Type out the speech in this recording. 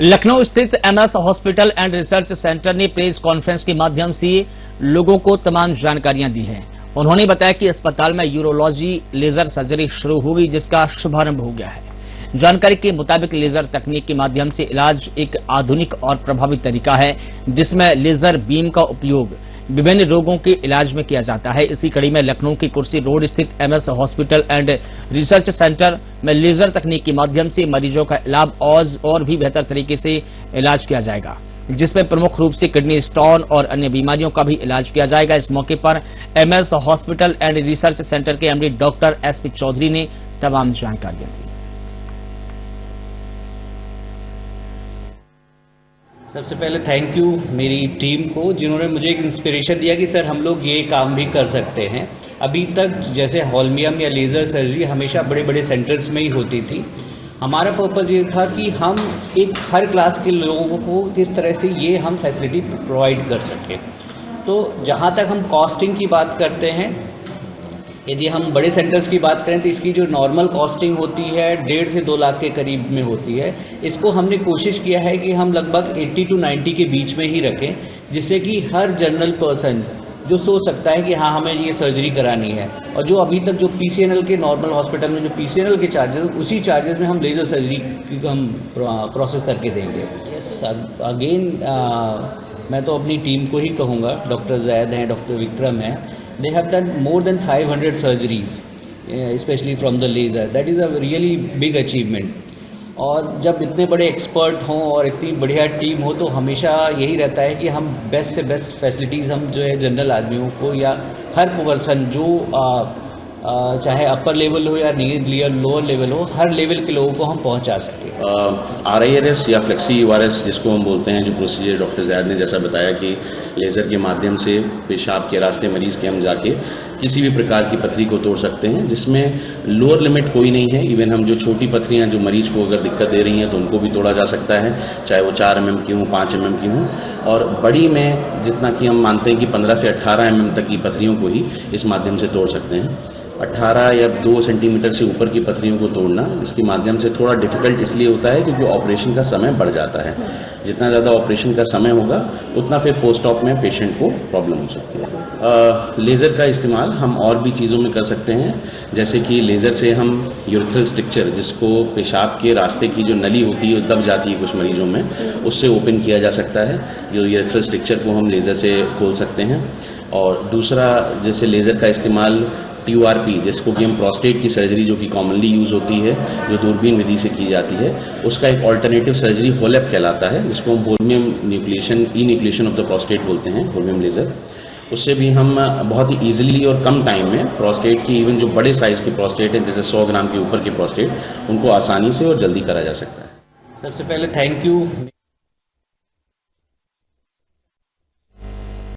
लखनऊ स्थित MS hospital and research centre ने press conference के माध्यम से लोगों को तमाम जानकारियां दी हैं। उन्होंने बताया कि अस्पताल में यूरोलॉजी लेजर सर्जरी शुरू हुई, जिसका शुभारंभ हो गया है। जानकारी के मुताबिक लेजर तकनीक के माध्यम से इलाज एक आधुनिक और प्रभावी तरीका है, जिसमें लेजर बीम का उपयोग विभिन्न रोगों के इलाज में किया जाता है। इसी कड़ी में लखनऊ की कुर्सी रोड स्थित MS hospital and research centre में लेजर तकनीक के माध्यम से मरीजों का इलाज और भी बेहतर तरीके से इलाज किया जाएगा, जिसमें प्रमुख रूप से किडनी स्टोन और अन्य बीमारियों का भी इलाज किया जाएगा। इस मौके पर MS hospital and research centre के एमडी डॉक्टर एसपी चौधरी ने तमाम जानकारियां दी। सबसे पहले थैंक यू मेरी टीम को, जिन्होंने मुझे एक इंस्पिरेशन दिया कि सर हम लोग ये काम भी कर सकते हैं। अभी तक जैसे हॉलमियम या लेज़र सर्जरी हमेशा बड़े बड़े सेंटर्स में ही होती थी। हमारा पर्पज़ ये था कि हम एक हर क्लास के लोगों को किस तरह से ये हम फैसिलिटी प्रोवाइड कर सकें। तो जहाँ तक हम कॉस्टिंग की बात करते हैं, यदि हम बड़े सेंटर्स की बात करें तो इसकी जो नॉर्मल कॉस्टिंग होती है 1.5 से 2 लाख के करीब में होती है। इसको हमने कोशिश किया है कि हम लगभग 80 to 90 के बीच में ही रखें, जिससे कि हर जनरल पर्सन जो सोच सकता है कि हाँ हमें ये सर्जरी करानी है, और जो अभी तक जो पीसीएनएल के नॉर्मल हॉस्पिटल में जो पीसीएनएल के चार्जेस, उसी चार्जेस में हम लेजर सर्जरी की हम प्रोसेस करके देंगे। अगेन मैं तो अपनी टीम को ही कहूँगा, डॉक्टर जैद हैं, डॉक्टर विक्रम हैं, they have done more than 500 surgeries, especially from the laser. That is a really big achievement. और जब इतने बड़े एक्सपर्ट हों और इतनी बढ़िया टीम हो, तो हमेशा यही रहता है कि हम बेस्ट से बेस्ट फैसिलिटीज़ हम जो है जनरल आदमियों को या हर पर्सन जो चाहे अपर लेवल हो या लोअर लेवल हो, हर लेवल के लोगों को हम पहुंचा सकें। RIRS या फ्लेक्सी URS जिसको हम बोलते हैं, जो प्रोसीजर डॉक्टर जैद ने जैसा बताया कि लेज़र के माध्यम से पेशाब के रास्ते मरीज के हम जाके किसी भी प्रकार की पथरी को तोड़ सकते हैं, जिसमें लोअर लिमिट कोई नहीं है। इवन हम जो छोटी पथरियां जो मरीज को अगर दिक्कत दे रही हैं तो उनको भी तोड़ा जा सकता है, चाहे वो 4 mm की हों, 5 mm की हों, और बड़ी में जितना कि हम मानते हैं कि 15 से 18 mm तक की पथरियों को ही इस माध्यम से तोड़ सकते हैं। 18 या 2 सेंटीमीटर से ऊपर की पथरियों को तोड़ना इसके माध्यम से थोड़ा डिफिकल्ट इसलिए होता है क्योंकि ऑपरेशन का समय बढ़ जाता है। जितना ज़्यादा ऑपरेशन का समय होगा उतना फिर पोस्ट ऑप में पेशेंट को प्रॉब्लम हो सकती है। लेज़र का इस्तेमाल हम और भी चीज़ों में कर सकते हैं, जैसे कि लेज़र से हम यूरेथ्रल स्ट्रक्चर, जिसको पेशाब के रास्ते की जो नली होती है दब जाती है कुछ मरीजों में, उससे ओपन किया जा सकता है। जो यूरेथ्रल स्ट्रक्चर को हम लेज़र से खोल सकते हैं। और दूसरा, जैसे लेज़र का इस्तेमाल TURP, जिसको कि हम प्रोस्टेट की सर्जरी जो कि कॉमनली यूज़ होती है, जो दूरबीन विधि से की जाती है, उसका एक ऑल्टरनेटिव सर्जरी होलेप कहलाता है, जिसको हम holmium nucleation of the prostate बोलते हैं, होल्मियम लेज़र। उससे भी हम बहुत ही ईजिली और कम टाइम में प्रोस्टेट की, इवन जो बड़े साइज़ के प्रोस्टेट हैं जैसे 100 ग्राम के ऊपर के प्रोस्टेट, उनको आसानी से और जल्दी करा जा सकता है। सबसे पहले थैंक यू।